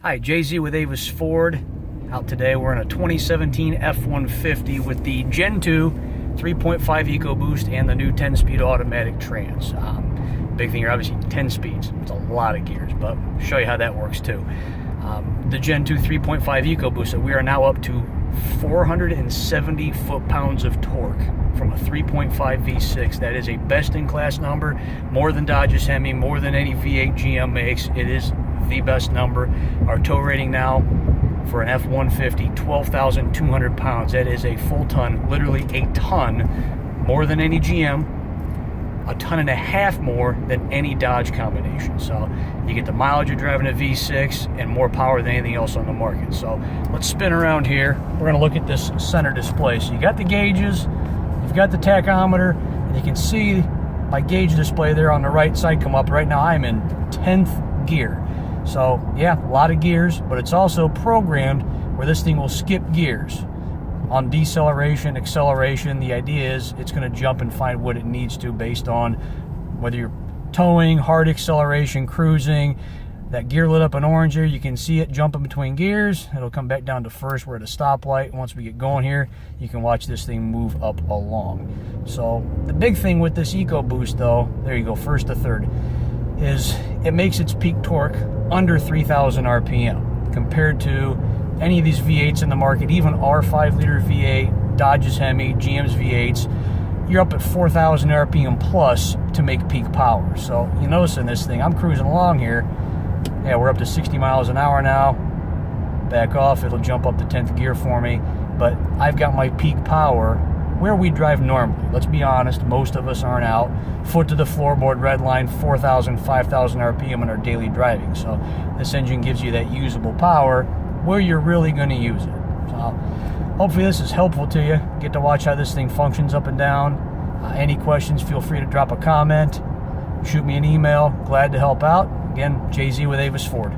Hi, JZ with Avis Ford. Out today, we're in a 2017 F-150 with the Gen 2 3.5 EcoBoost and the new 10-speed automatic trans. Big thing here, obviously 10 speeds. It's a lot of gears, but I'll show you how that works too. The Gen 2 3.5 EcoBoost, so we are now up to 470 foot-pounds of torque from a 3.5 V6. That is a best-in-class number, more than Dodge's Hemi, more than any V8 GM makes. It is the best number. Our tow rating now for an F-150, 12,200 pounds. That is a full ton, literally a ton, more than any GM, a ton and a half more than any Dodge combination. So you get the mileage of driving a V6 and more power than anything else on the market. So let's spin around here. We're gonna look at this center display. So you got the gauges, you've got the tachometer, and you can see my gauge display there on the right side come up. Right now I'm in 10th gear. So yeah, a lot of gears, but it's also programmed where this thing will skip gears on deceleration, acceleration. The idea is it's going to jump and find what it needs to based on whether you're towing, hard acceleration, cruising. That gear lit up in orange here, you can see it jumping between gears. It'll come back down to first. We're at a stoplight. Once we get going here, you can watch this thing move up along. So the big thing with this EcoBoost though, there you go, first to third, is it makes its peak torque under 3,000 RPM compared to any of these V8s in the market, even our 5-liter V8, Dodge's Hemi, GM's V8s. You're up at 4,000 RPM plus to make peak power. So you notice in this thing, I'm cruising along here. Yeah, we're up to 60 miles an hour now. Back off, it'll jump up to 10th gear for me. But I've got my peak power where we drive normally. Let's be honest, most of us aren't out foot to the floorboard, red line, 4,000, 5,000 RPM in our daily driving. So this engine gives you that usable power where you're really going to use it. So hopefully this is helpful to you. Get to watch how this thing functions up and down. Any questions, feel free to drop a comment, shoot me an email. Glad to help out. Again, JZ with Avis Ford.